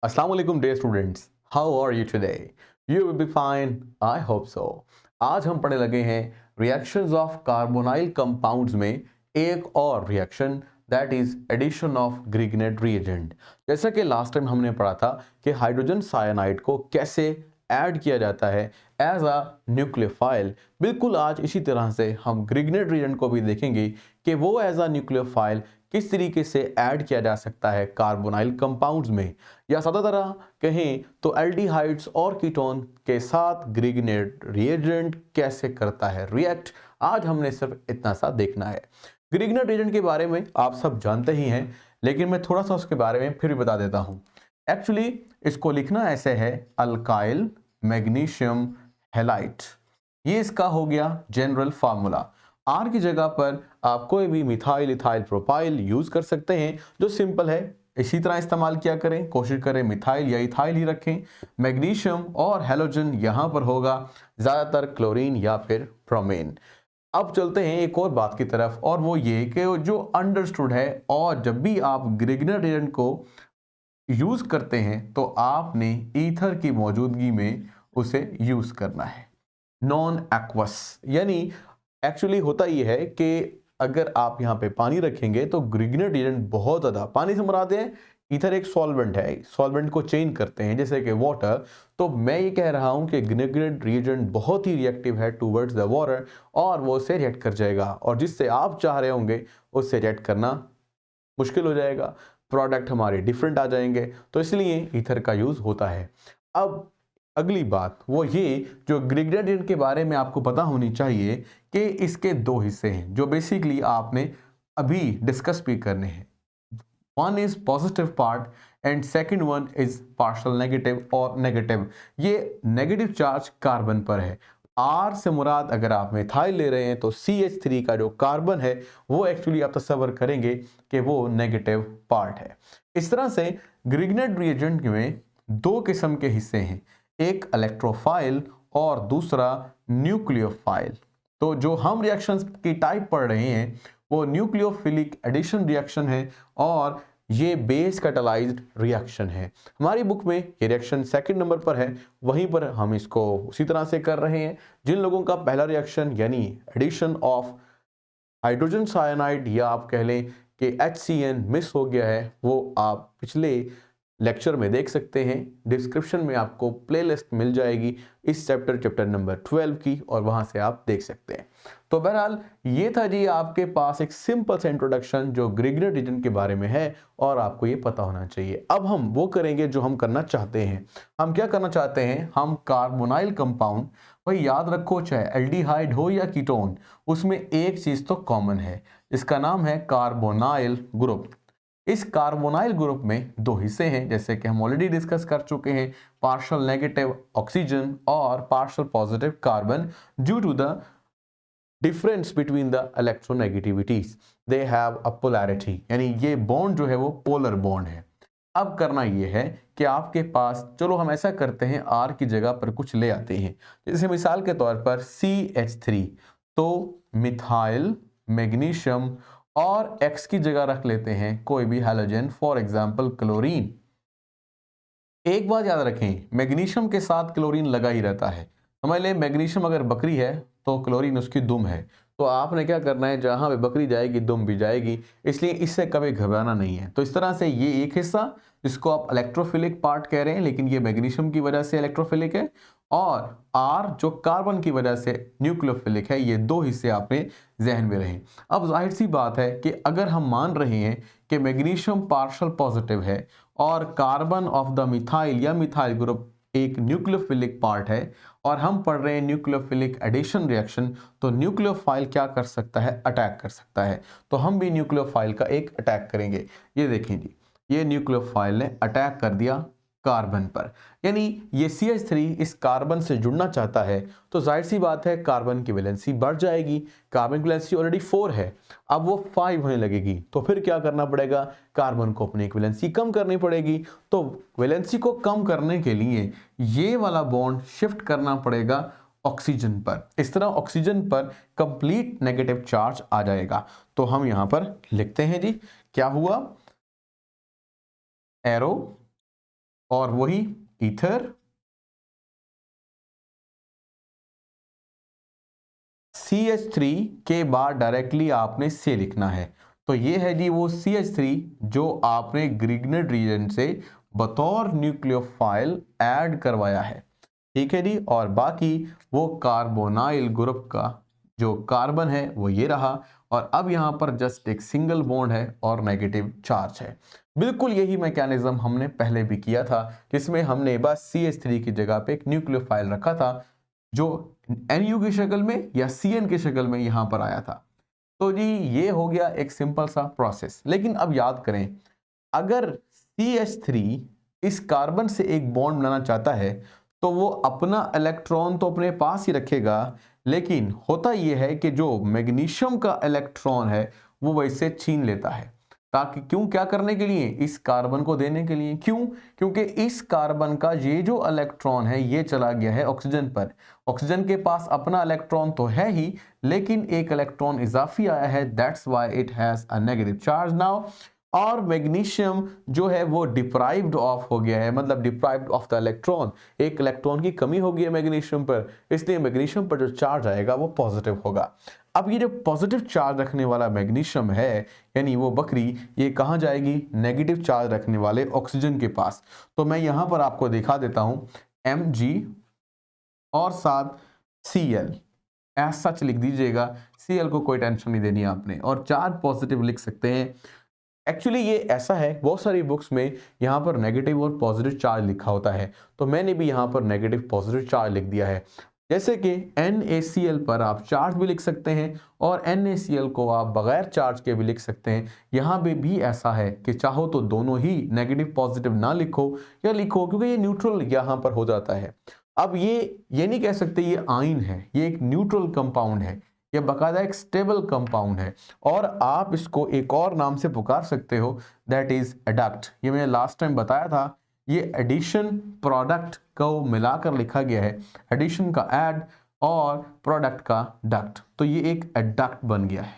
Assalamu alaikum dear students. How are you today? You will be fine. I hope so. आज हम पढ़ने लगे हैं रिएक्शंस ऑफ कार्बोनाइल कंपाउंड्स में एक और reaction that is addition of Grignard reagent. जैसा कि लास्ट टाइम हमने पढ़ा था कि हाइड्रोजन साइनाइड को कैसे ऐड किया जाता है एज अ न्यूक्लियोफाइल। बिल्कुल आज इसी तरह से हम ग्रिग्नेट रिएजेंट को भी देखेंगे कि वो एज अ न्यूक्लियोफाइल किस तरीके से ऐड किया जा सकता है कार्बोनाइल कंपाउंड्स में, या सादा तरह कहें तो एल्डिहाइड्स और कीटोन के साथ ग्रिग्नेट रिएजेंट कैसे करता है रिएक्ट। आज हमने सिर्फ इतना सा देखना है। ग्रिग्नेट रिएजेंट के बारे में आप सब जानते ही हैं, लेकिन मैं थोड़ा सा उसके बारे में फिर भी बता देता हूं। एक्चुअली इसको लिखना ऐसे है, अल्काइल मैग्नीशियम हैलाइड। ये इसका हो गया जनरल फार्मूला। आर की जगह पर आप कोई भी मिथाइल इथाइल प्रोपाइल यूज कर सकते हैं, जो सिंपल है। इसी तरह इस्तेमाल किया करें, कोशिश करें मिथाइल या इथाइल ही रखें। मैग्नीशियम और हैलोजन यहां पर होगा ज्यादातर क्लोरीन या फिर ब्रोमीन। अब चलते हैं एक और बात की तरफ, और वो ये कि जो अंडरस्टूड है, और जब भी आप ग्रिग्नेट रिएजेंट को यूज करते हैं तो आपने ईथर की मौजूदगी में उसे यूज करना है, नॉन एक्वस। यानी एक्चुअली होता यह है कि अगर आप यहाँ पे पानी रखेंगे तो ग्रिग्नेट रिएजेंट बहुत ज़्यादा, पानी से मुराद है ईथर एक सॉल्वेंट है, सॉल्वेंट को चेंज करते हैं जैसे कि वाटर। तो मैं ये कह रहा हूँ कि ग्रिग्नेट रिएजेंट बहुत ही रिएक्टिव है टूवर्ड्स द वाटर, और वो उससे रिएक्ट कर जाएगा, और जिससे आप चाह रहे होंगे उससे रिएक्ट करना मुश्किल हो जाएगा, प्रोडक्ट हमारे डिफरेंट आ जाएंगे। तो इसलिए ईथर का यूज़ होता है। अब अगली बात वो ये, जो ग्रिग्नेट रिएजेंट के बारे में आपको पता होनी चाहिए कि इसके दो हिस्से हैं जो बेसिकली आपने अभी डिस्कस भी करने हैं। One is positive part and second one is partial negative और नेगेटिव। ये नेगेटिव चार्ज कार्बन पर है। आर से मुराद अगर आप मिथाइल ले रहे हैं तो CH3 का जो कार्बन है वो एक्चुअली आप तस्वर करेंगे कि वो नेगेटिव पार्ट है। इस तरह से ग्रिग्नेट रिएजेंट में दो किस्म के हिस्से हैं, एक इलेक्ट्रोफाइल और दूसरा न्यूक्लियोफाइल। तो जो हम रिएक्शंस की टाइप पढ़ रहे हैं वो न्यूक्लियोफिलिक एडिशन रिएक्शन है, और ये बेस कैटालाइज्ड रिएक्शन है। हमारी बुक में ये रिएक्शन सेकंड नंबर पर है, वहीं पर हम इसको उसी तरह से कर रहे हैं। जिन लोगों का पहला रिएक्शन यानी एडिशन ऑफ हाइड्रोजन साइनाइड, या आप कह लें कि HCN मिस हो गया है, वो आप पिछले लेक्चर में देख सकते हैं। डिस्क्रिप्शन में आपको प्लेलिस्ट मिल जाएगी इस चैप्टर नंबर 12 की, और वहां से आप देख सकते हैं। तो बहरहाल ये था जी आपके पास एक सिंपल सा इंट्रोडक्शन जो ग्रिग्नेट रिएजेंट के बारे में है, और आपको ये पता होना चाहिए। अब हम वो करेंगे जो हम करना चाहते हैं। हम क्या करना चाहते हैं, हम कार्बोनाइल कंपाउंड, भाई याद रखो चाहे एल्डिहाइड हो या कीटोन, उसमें एक चीज तो कॉमन है, इसका नाम है कार्बोनाइल ग्रुप। इस कार्बोनाइल ग्रुप में दो हिस्से हैं जैसे कि हम ऑलरेडी डिस्कस कर चुके हैं, पार्शियल नेगेटिव ऑक्सीजन और partial positive carbon. Due to the difference between the electronegativities they have a polarity, यानी ये बॉन्ड जो है वो पोलर बॉन्ड है। अब करना ये है कि आपके पास, चलो हम ऐसा करते हैं, आर की जगह पर कुछ ले आते हैं। जैसे मिसाल के तौर पर CH3, तो मिथाइल मैग्नीशियम, और X की जगह रख लेते हैं कोई भी हैलोजन, फॉर एग्जांपल क्लोरीन। एक बात याद रखें, मैग्नीशियम के साथ क्लोरीन लगा ही रहता है। समझ लें मैग्नीशियम अगर बकरी है तो क्लोरीन उसकी दुम है। तो आपने क्या करना है, जहां पे बकरी जाएगी दुम भी जाएगी, इसलिए इससे कभी घबराना नहीं है। तो इस तरह से ये एक हिस्सा जिसको आप इलेक्ट्रोफिलिक पार्ट कह रहे हैं, लेकिन ये मैग्नीशियम की वजह से इलेक्ट्रोफिलिक है, और आर जो कार्बन की वजह से न्यूक्लियोफिलिक है। ये दो हिस्से आपने जहन में रहे। अब जाहिर सी बात है कि अगर हम मान रहे हैं कि मैग्नीशियम पार्शियल पॉजिटिव है और कार्बन ऑफ द मिथाइल या मिथाइल ग्रुप एक न्यूक्लियोफिलिक पार्ट है, और हम पढ़ रहे हैं न्यूक्लियोफिलिक एडिशन रिएक्शन, तो न्यूक्लियोफाइल क्या कर सकता है, अटैक कर सकता है। तो हम भी न्यूक्लियोफाइल का एक अटैक करेंगे। ये देखें जी, ये न्यूक्लियोफाइल ने अटैक कर दिया कार्बन पर, यानी ये CH3 इस कार्बन से जुड़ना चाहता है। तो जाहिर सी बात है कार्बन की वैलेंसी बढ़ जाएगी। कार्बन की वैलेंसी ऑलरेडी 4 है, अब वो 5 होने लगेगी। तो फिर क्या करना पड़ेगा, कार्बन को अपनी वैलेंसी कम करनी पड़ेगी। तो वैलेंसी को कम करने के लिए ये वाला बॉन्ड शिफ्ट करना पड़ेगा ऑक्सीजन पर। इस तरह ऑक्सीजन पर कंप्लीट नेगेटिव चार्ज आ जाएगा। तो हम यहां पर लिखते हैं जी, क्या हुआ, एरो और वही ईथर CH3 के बाद डायरेक्टली आपने C लिखना है। तो ये है जी वो CH3 जो आपने ग्रिग्नेट रीजन से बतौर न्यूक्लियोफाइल ऐड करवाया है। ठीक है जी, और बाकी वो कार्बोनाइल ग्रुप का जो कार्बन है वो ये रहा, और अब यहाँ पर जस्ट एक सिंगल बॉन्ड है और नेगेटिव चार्ज है। बिल्कुल यही मैकेनिज्म हमने पहले भी किया था, जिसमें हमने बस CH3 की जगह पे एक न्यूक्लियोफाइल रखा था जो NU की शक्ल में या CN की शक्ल में यहां पर आया था। तो जी ये हो गया एक सिंपल सा प्रोसेस। लेकिन अब याद करें, अगर CH3 इस कार्बन से एक बॉन्ड बनाना चाहता है तो वो अपना इलेक्ट्रॉन तो अपने पास ही रखेगा, लेकिन होता यह है कि जो मैग्नीशियम का इलेक्ट्रॉन है वो वैसे छीन लेता है। ताकि क्यों, क्या करने के लिए, इस कार्बन को देने के लिए। क्यों? क्योंकि इस कार्बन का ये जो इलेक्ट्रॉन है ये चला गया है ऑक्सीजन पर। ऑक्सीजन के पास अपना इलेक्ट्रॉन तो है ही, लेकिन एक इलेक्ट्रॉन इजाफी आया है, that's why it has a negative charge now. और मैग्नीशियम जो है वो डिप्राइव्ड ऑफ हो गया है, मतलब डिप्राइव्ड ऑफ द इलेक्ट्रॉन, एक इलेक्ट्रॉन की कमी हो गई है मैग्नीशियम पर, इसलिए मैग्नीशियम पर जो चार्ज आएगा वो पॉजिटिव होगा। अब ये जो पॉजिटिव चार्ज रखने वाला मैग्नीशियम है, यानी वो बकरी, ये कहाँ जाएगी, नेगेटिव चार्ज रखने वाले ऑक्सीजन के पास। तो मैं यहां पर आपको दिखा देता हूं, Mg और साथ Cl ऐसा सच लिख दीजिएगा। Cl को कोई टेंशन नहीं देनी आपने, और चार्ज पॉजिटिव लिख सकते हैं। एक्चुअली ये ऐसा है, बहुत सारी बुक्स में यहाँ पर नेगेटिव और पॉजिटिव चार्ज लिखा होता है, तो मैंने भी यहाँ पर नेगेटिव पॉजिटिव चार्ज लिख दिया है। जैसे कि NaCl पर आप चार्ज भी लिख सकते हैं, और NaCl को आप बगैर चार्ज के भी लिख सकते हैं। यहाँ पे भी ऐसा है कि चाहो तो दोनों ही नेगेटिव पॉजिटिव ना लिखो या लिखो, क्योंकि ये न्यूट्रल यहाँ पर हो जाता है। अब ये नहीं कह सकते ये आयन है, ये एक न्यूट्रल कंपाउंड है, ये बाकायदा एक स्टेबल कंपाउंड है, और आप इसको एक और नाम से पुकार सकते हो, दैट इज एडक्ट। ये मैंने लास्ट टाइम बताया था, ये एडिशन प्रोडक्ट को मिलाकर लिखा गया है, एडिशन का एड और प्रोडक्ट का डक्ट, तो ये एक एडक्ट बन गया है।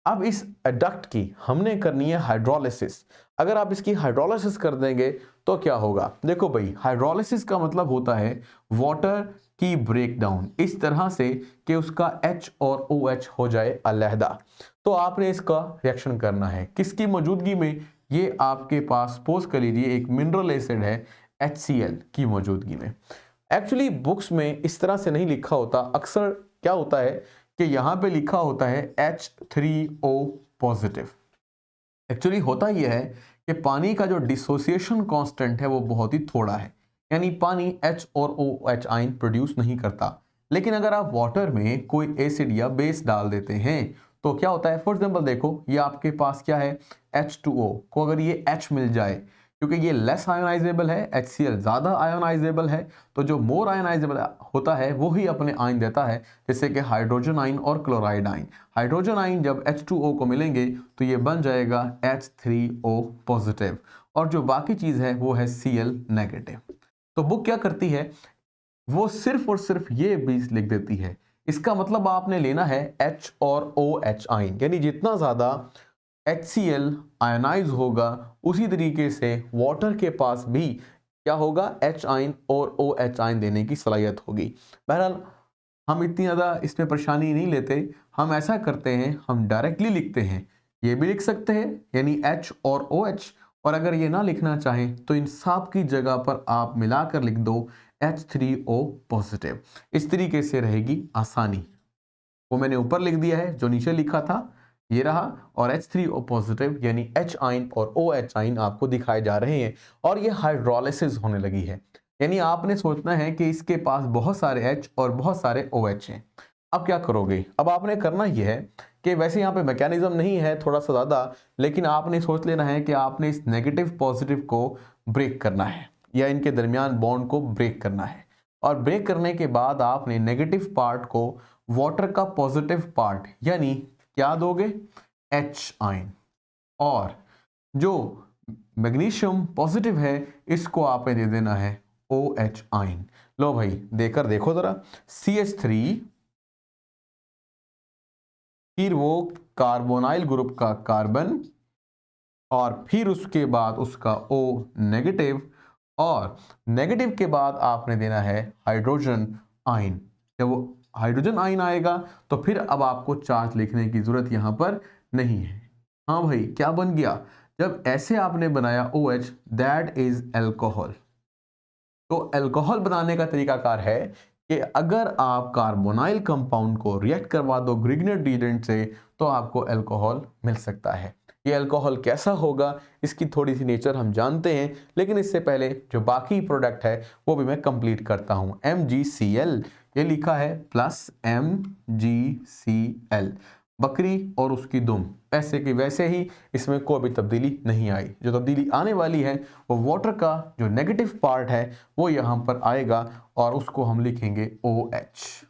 अब इस एडक्ट की हमने करनी है हाइड्रोलिसिस। अगर आप इसकी हाइड्रोलिसिस कर देंगे तो क्या होगा, देखो भाई, हाइड्रोलिसिस का मतलब होता है वाटर की ब्रेकडाउन, इस तरह से कि उसका H और OH हो जाए अलहदा। तो आपने इसका रिएक्शन करना है किसकी मौजूदगी में, ये आपके पास सपोज कर लीजिए एक मिनरल एसिड है HCl की मौजूदगी में। एक्चुअली बुक्स में इस तरह से नहीं लिखा होता, अक्सर क्या होता है कि यहाँ पे लिखा होता है H3O पॉजिटिव। एक्चुअली होता यह है कि पानी का जो डिसोसिएशन कांस्टेंट है वो बहुत ही थोड़ा है, यानी पानी H और OH आयन प्रोड्यूस नहीं करता। लेकिन अगर आप वाटर में कोई एसिड या बेस डाल देते हैं तो क्या होता है, फॉर एग्जांपल देखो, ये आपके पास क्या है H2O को अगर ये H मिल जाए, क्योंकि ये लेस आयोनाइजेबल है, HCl ज़्यादा आयोनाइजेबल है, तो जो मोर आयोनाइजेबल होता है वो ही अपने आयन देता है, जैसे कि हाइड्रोजन आयन और क्लोराइड आयन। हाइड्रोजन आयन जब H2O को मिलेंगे तो ये बन जाएगा H3O पॉजिटिव, और जो बाकी चीज़ है वो है Cl नेगेटिव। तो बुक क्या करती है, वो सिर्फ और सिर्फ ये बीज लिख देती है। इसका मतलब आपने लेना है H और OH आयन, यानी जितना ज़्यादा HCl आयनाइज होगा उसी तरीके से वाटर के पास भी क्या होगा, H आयन और OH आयन देने की सलाहियत होगी। बहरहाल हम इतनी ज़्यादा इसमें परेशानी नहीं लेते, हम ऐसा करते हैं, हम डायरेक्टली लिखते हैं। ये भी लिख सकते हैं यानी H और OH, और अगर ये ना लिखना चाहें तो इन सब की जगह पर आप मिलाकर लिख दो H3O पॉजिटिव। इस तरीके से रहेगी आसानी। वो मैंने ऊपर लिख दिया है, जो नीचे लिखा था ये रहा, और H3O पॉजिटिव यानी H आयन और OH आयन आपको दिखाए जा रहे हैं, और ये हाइड्रोलिसिस होने लगी है। यानी आपने सोचना है कि इसके पास बहुत सारे H और बहुत सारे OH हैं। अब क्या करोगे, अब आपने करना यह है कि वैसे यहाँ पे मैकेनिज्म नहीं है थोड़ा सा ज़्यादा, लेकिन आपने सोच लेना है कि आपने इस नेगेटिव पॉजिटिव को ब्रेक करना है, या इनके दरमियान बॉन्ड को ब्रेक करना है। और ब्रेक करने के बाद आपने नेगेटिव पार्ट को वाटर का पॉजिटिव पार्ट यानी क्या दोगे, H आयन, और जो मैग्नीशियम पॉजिटिव है इसको आपने दे देना है OH आयन। लो भाई देकर देखो जरा, CH3 फिर वो कार्बोनाइल ग्रुप का कार्बन, और फिर उसके बाद उसका O नेगेटिव, और नेगेटिव के बाद आपने देना है हाइड्रोजन आयन। जब वो हाइड्रोजन आयन आएगा तो फिर अब आपको चार्ज लिखने की जरूरत यहां पर नहीं है। हाँ भाई, क्या बन गया? जब ऐसे आपने बनाया OH, दैट इज एल्कोहल। तो अल्कोहल बनाने का तरीकाकार है कि अगर आप कार्बोनाइल कंपाउंड को रिएक्ट करवा दो ग्रिग्नेट रिएजेंट से तो आपको अल्कोहल मिल सकता है। ये अल्कोहल कैसा होगा इसकी थोड़ी सी नेचर हम जानते हैं, लेकिन इससे पहले जो बाकी प्रोडक्ट है वो भी मैं कंप्लीट करता हूं। MgCl ये लिखा है प्लस MgCl, बकरी और उसकी दुम, पैसे की वैसे ही, इसमें कोई भी तब्दीली नहीं आई। जो तब्दीली आने वाली है वो वाटर का जो नेगेटिव पार्ट है वो यहाँ पर आएगा और उसको हम लिखेंगे OH।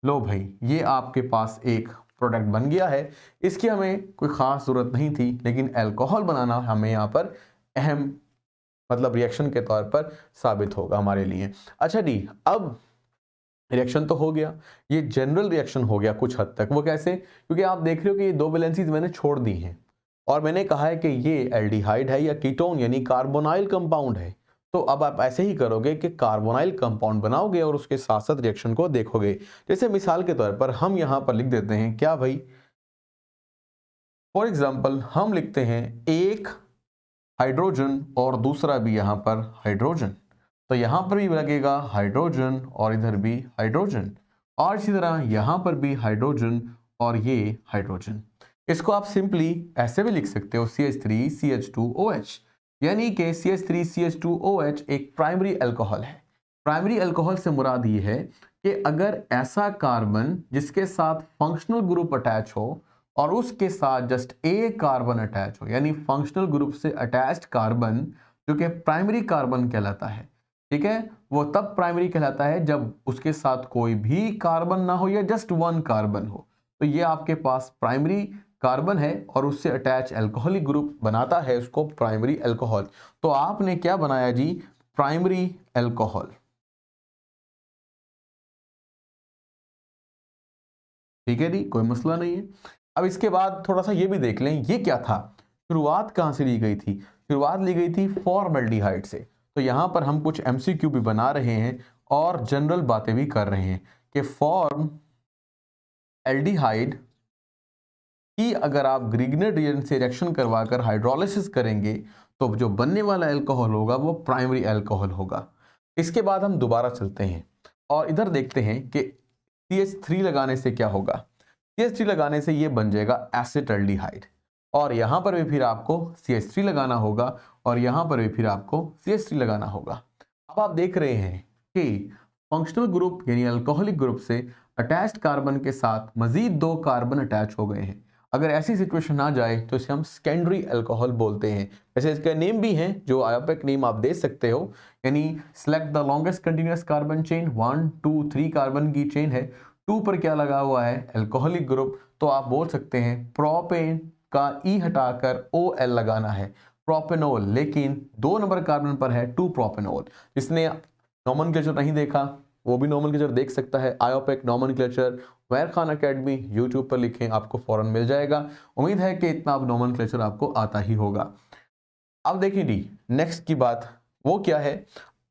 लो भाई, ये आपके पास एक प्रोडक्ट बन गया है। इसकी हमें कोई ख़ास ज़रूरत नहीं थी, लेकिन अल्कोहल बनाना हमें यहाँ पर अहम मतलब रिएक्शन के तौर पर साबित होगा हमारे लिए। अच्छा जी, अब रिएक्शन तो हो गया, ये जनरल रिएक्शन हो गया कुछ हद तक। वो कैसे? क्योंकि आप देख रहे हो कि ये दो वैलेंसीज मैंने छोड़ दी हैं और मैंने कहा है कि ये एल्डिहाइड है या कीटोन यानी कार्बोनाइल कंपाउंड है। तो अब आप ऐसे ही करोगे कि कार्बोनाइल कंपाउंड बनाओगे और उसके साथ साथ रिएक्शन को देखोगे। जैसे मिसाल के तौर पर हम यहां पर लिख देते हैं क्या भाई, फॉर एग्जाम्पल हम लिखते हैं एक हाइड्रोजन और दूसरा भी यहां पर हाइड्रोजन। तो यहां पर भी लगेगा हाइड्रोजन और इधर भी हाइड्रोजन, और इसी तरह यहां पर भी हाइड्रोजन और ये हाइड्रोजन। इसको आप सिंपली ऐसे भी लिख सकते हो CH3CH2OH, यानी कि CH3CH2OH एक प्राइमरी अल्कोहल है। प्राइमरी अल्कोहल से मुराद ये है कि अगर ऐसा कार्बन जिसके साथ फंक्शनल ग्रुप अटैच हो और उसके साथ जस्ट एक कार्बन अटैच हो, यानी फंक्शनल ग्रुप से अटैच्ड कार्बन जो कि प्राइमरी कार्बन कहलाता है, ठीक है, वो तब प्राइमरी कहलाता है जब उसके साथ कोई भी कार्बन ना हो या जस्ट वन कार्बन हो। तो ये आपके पास प्राइमरी कार्बन है और उससे अटैच अल्कोहलिक ग्रुप बनाता है उसको प्राइमरी अल्कोहल। तो आपने क्या बनाया जी? Primary alcohol. ठीक है जी, कोई मसला नहीं है। अब इसके बाद थोड़ा सा ये भी देख लें, ये क्या था, शुरुआत कहां से ली गई थी? शुरुआत ली गई थी फॉर्मल्डिहाइड से। तो यहां पर हम कुछ MCQ भी बना रहे हैं और जनरल बातें भी कर रहे हैं कि फॉर्म एल्डिहाइड की अगर आप ग्रिग्नेट रिएजेंट से रिएक्शन करवाकर हाइड्रोलिसिस करेंगे तो जो बनने वाला अल्कोहल होगा वो प्राइमरी अल्कोहल होगा। इसके बाद हम दोबारा चलते हैं और इधर देखते हैं कि CH3 लगाने से क्या होगा। CH3 लगाने से ये बन जाएगा एसिटल्डिहाइड, और यहां पर भी फिर आपको CH3 लगाना होगा और यहां पर भी फिर आपको CH3 लगाना होगा। अब आप देख रहे हैं कि फंक्शनल ग्रुप यानी अल्कोहलिक ग्रुप से अटैच्ड कार्बन के साथ मजीद दो कार्बन अटैच हो गए हैं। अगर ऐसी सिचुएशन आ जाए तो इसे हम सेकेंडरी अल्कोहल बोलते हैं। वैसे इसके नेम भी हैं जो आयोपिक नेम आप दे सकते हो, यानी select the longest continuous carbon chain, 1 2 3 carbon की चेन है, 2 पर क्या लगा हुआ है? Alcoholic group. तो आप बोल सकते हैं प्रोपेन का E हटाकर OL लगाना है, प्रोपेनोल, लेकिन 2 नंबर कार्बन पर है 2 प्रोपेनोल। जिसने नोमेनक्लेचर नहीं देखा वो भी नोमेनक्लेचर देख सकता है, आयोपिक नोमेनक्लेचर वैर खान अकेडमी यूट्यूब पर लिखें, आपको फौरन मिल जाएगा। उम्मीद है कि इतना अब नोमेनक्लेचर आपको आता ही होगा। अब देखिए डी, नेक्स्ट की बात वो क्या है।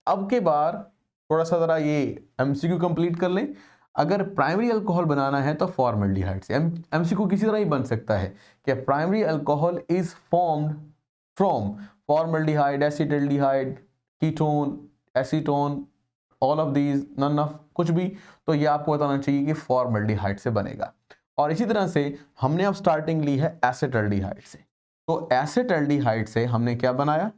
अब के बार थोड़ा सा जरा ये MCQ कंप्लीट कर लें। अगर प्राइमरी अल्कोहल बनाना है तो फॉर्मल्डिहाइड से। MCQ किसी तरह ही बन सकता है कि primary alcohol is formed from formaldehyde, acetaldehyde, ketone, acetone, all of these, none of, कुछ भी। तो ये आपको बताना चाहिए कि फॉर्मल्डिहाइड से बनेगा। और इसी तरह से हमने अब स्टार्टिंग ली है एसिटल्डिहाइड से। तो एसिटल्डिहाइड से हमने क्या बनाया?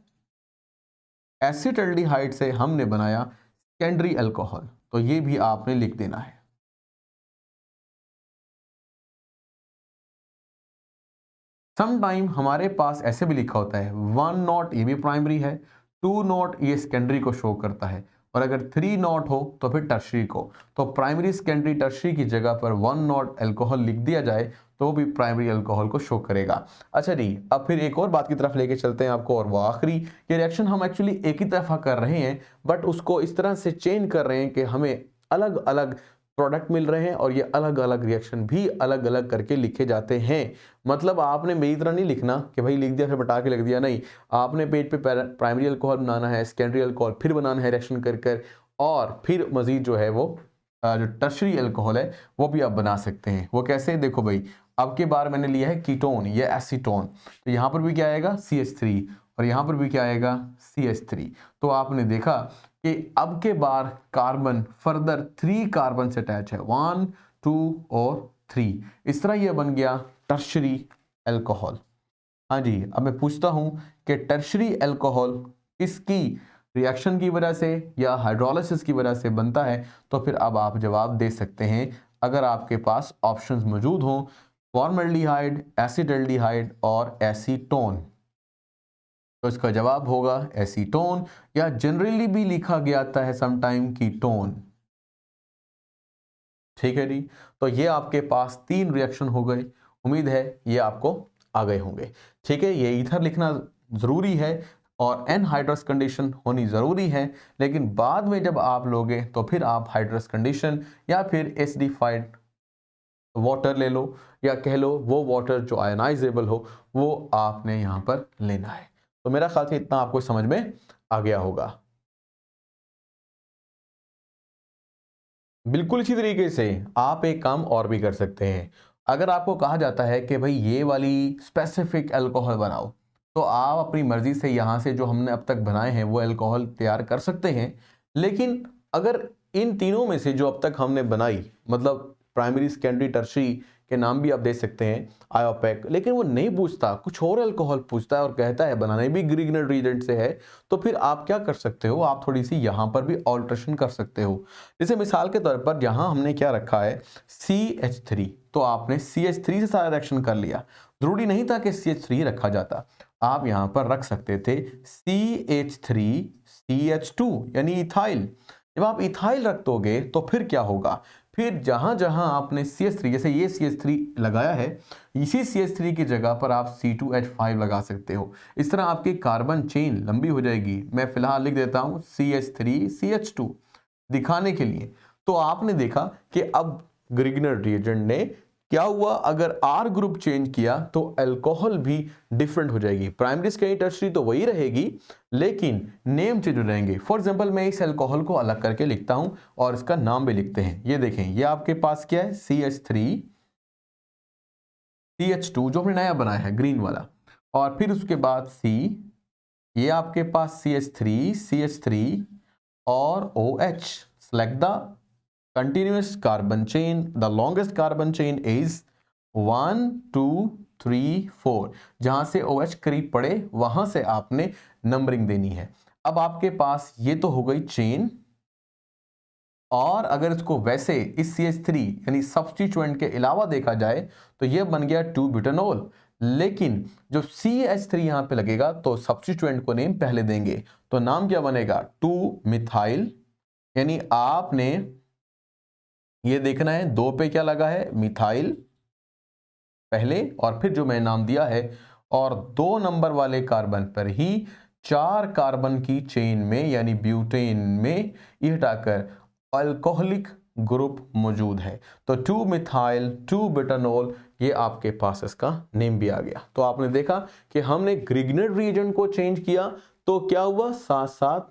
एसिटल्डिहाइड से हमने बनाया सेकेंडरी अल्कोहल। तो ये भी आपने लिख देना है। समटाइम हमारे पास ऐसे भी लिखा होता है 1 नॉट, ये भी प्राइमरी है, 2 नॉट ये सेकेंडरी को शो करता है, और अगर 3 नॉट हो तो फिर टर्शरी को। तो प्राइमरी, सेकेंडरी, टर्शरी की जगह पर 1 नॉट अल्कोहल लिख दिया जाए तो भी प्राइमरी अल्कोहल को शो करेगा। अच्छा जी, अब फिर एक और बात की तरफ लेके चलते हैं आपको, और वो आखिरी, ये रिएक्शन हम एक्चुअली एक ही तरफा कर रहे हैं बट उसको इस तरह से चेंज कर रहे हैं कि हमें अलग अलग प्रोडक्ट मिल रहे हैं और ये अलग अलग रिएक्शन भी अलग अलग करके लिखे जाते हैं। मतलब आपने मेरी तरह नहीं लिखना कि भाई लिख दिया फिर बटा के लिख दिया, नहीं, आपने पेज पे प्राइमरी अल्कोहल बनाना है, सेकेंडरी अल्कोहल फिर बनाना है रिएक्शन कर कर, और फिर मजीद जो है वो जो टर्शरी अल्कोहल है वो भी आप बना सकते हैं। वो कैसे, देखो भाई, अब के बार मैंने लिया है कीटोन या एसीटोन, तो यहाँ पर भी क्या आएगा CH3 और यहाँ पर भी क्या आएगा CH3। तो आपने देखा कि अब के बार कार्बन फर्दर 3 कार्बन से अटैच है, 1 2 और 3, इस तरह यह बन गया टर्शरी अल्कोहल। हाँ जी, अब मैं पूछता हूं कि टर्शरी अल्कोहल किसकी रिएक्शन की वजह से या हाइड्रोलिसिस की वजह से बनता है, तो फिर अब आप जवाब दे सकते हैं अगर आपके पास ऑप्शंस मौजूद हों, फॉर्मल्डिहाइड, एसिटल्डिहाइड और एसीटोन। तो इसका जवाब होगा एसीटोन, या जनरली भी लिखा गया था है समटाइम कीटोन। ठीक है जी, तो ये आपके पास 3 रिएक्शन हो गए, उम्मीद है ये आपको आ गए होंगे। ठीक है, ये ईथर लिखना जरूरी है और एनहाइड्रस कंडीशन होनी जरूरी है, लेकिन बाद में जब आप लोगे तो फिर आप हाइड्रस कंडीशन या फिर एसिडिफाइड वाटर ले लो, या कह लो वो वाटर जो आयनाइजेबल हो वो आपने यहाँ पर लेना है। तो मेरा ख्याल से इतना आपको समझ में आ गया होगा। बिल्कुल इसी तरीके से आप एक काम और भी कर सकते हैं। अगर आपको कहा जाता है कि भाई ये वाली स्पेसिफिक अल्कोहल बनाओ, तो आप अपनी मर्जी से यहाँ से जो हमने अब तक बनाए हैं वो अल्कोहल तैयार कर सकते हैं। लेकिन अगर इन तीनों में से जो अब तक हमने बनाई, मतलब प्राइमरी, सेकेंडरी, टर्शरी के नाम भी आप दे सकते हैं, आयोपेक, लेकिन वो नहीं पूछता, कुछ और अल्कोहल पूछता है और कहता है बनाने भी ग्रिग्नर रीजेंट से है, तो फिर आप क्या कर सकते हो, आप थोड़ी सी यहाँ पर भी ऑल्ट्रेशन कर सकते हो। जैसे मिसाल के तौर पर यहाँ हमने क्या रखा है CH3, तो आपने CH3 से सारा रिएक्शन कर लिया, जरूरी नहीं था कि CH3 रखा जाता, आप यहाँ पर रख सकते थे CH3CH2 यानी इथाइल। जब आप इथाइल रख दोगे तो फिर क्या होगा, फिर जहां जहां आपने CH3, जैसे ये CH3 लगाया है, इसी CH3 की जगह पर आप C2H5 लगा सकते हो। इस तरह आपकी कार्बन चेन लंबी हो जाएगी। मैं फिलहाल लिख देता हूं CH3CH2 दिखाने के लिए। तो आपने देखा कि अब ग्रिग्नर रिएजेंट ने क्या हुआ, अगर R ग्रुप चेंज किया तो अल्कोहल भी डिफरेंट हो जाएगी। प्राइमरी, सेकेंडरी, टर्शरी तो वही रहेगी, लेकिन नेम चेंज हो जाएंगे। फॉर एग्जांपल मैं इस अल्कोहल को अलग करके लिखता हूं और इसका नाम भी लिखते हैं। ये देखें, ये आपके पास क्या है, CH3CH2 जो हमने नया बनाया है ग्रीन वाला, और फिर उसके बाद C, ये आपके पास CH3CH3 और OH। Select the continuous carbon chain, the longest carbon chain is 1 2 3 4, जहां से OH करीब पड़े वहां से आपने नंबरिंग देनी है। अब आपके पास ये तो हो गई चेन, और अगर इसको वैसे इस CH3 यानी सब्स्टिट्यूएंट के अलावा देखा जाए तो ये बन गया 2 ब्यूटेनॉल, लेकिन जो CH3 यहां पे लगेगा तो सब्स्टिट्यूएंट को नेम पहले देंगे, तो नाम क्या बनेगा, 2 मिथाइल। यानी आपने ये देखना है 2 पे क्या लगा है, मिथाइल पहले, और फिर जो मैंने नाम दिया है, और 2 नंबर वाले कार्बन पर ही 4 कार्बन की चेन में यानी ब्यूटेन में ये हटाकर अल्कोहलिक ग्रुप मौजूद है। तो 2 मिथाइल 2 ब्यूटानॉल, ये आपके पास इसका नेम भी आ गया। तो आपने देखा कि हमने ग्रिग्नर रिएजेंट को चेंज किया तो क्या हुआ, साथ साथ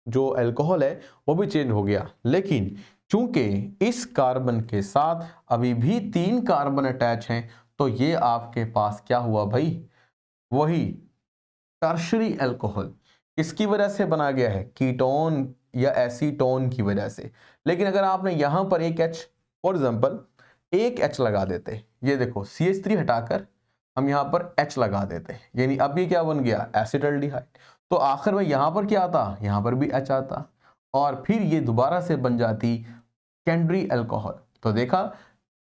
जो अल्कोहल है वो भी चेंज हो गया। लेकिन चूंकि इस कार्बन के साथ अभी भी 3 कार्बन अटैच हैं, तो ये आपके पास क्या हुआ भाई, वही टर्शरी अल्कोहल। किसकी वजह से बना गया है, कीटोन या एसीटोन की वजह से। लेकिन अगर आपने यहां पर एक H, फॉर एग्जांपल एक H लगा देते, ये देखो CH3 हटाकर हम यहां पर H लगा देते, यानी अब ये क्या बन गया, एसिटल्डिहाइड। तो आखिर में यहां पर क्या आता, यहां पर भी H आता, और फिर ये दोबारा से बन जाती सेकेंडरी अल्कोहल। तो देखा,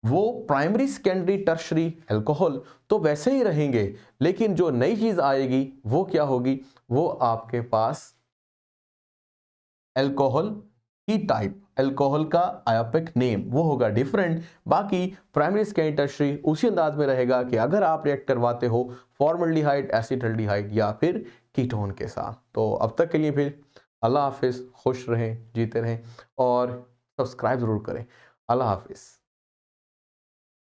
वो प्राइमरी, सेकेंडरी, टर्शरी अल्कोहल तो वैसे ही रहेंगे, लेकिन जो नई चीज आएगी वो क्या होगी, वो आपके पास अल्कोहल की टाइप, अल्कोहल का आयोपिक नेम वो होगा डिफरेंट। बाकी प्राइमरी, सेकेंडरी, टर्शरी उसी अंदाज में रहेगा कि अगर आप रिएक्ट करवाते हो फॉर्मल्डिहाइड, एसिटल्डिहाइड या फिर कीटोन के साथ। तो अब तक के लिए फिर अल्लाह हाफिज, खुश रहें, जीते रहें, और सब्सक्राइब जरूर करें। अल्लाह हाफिज़।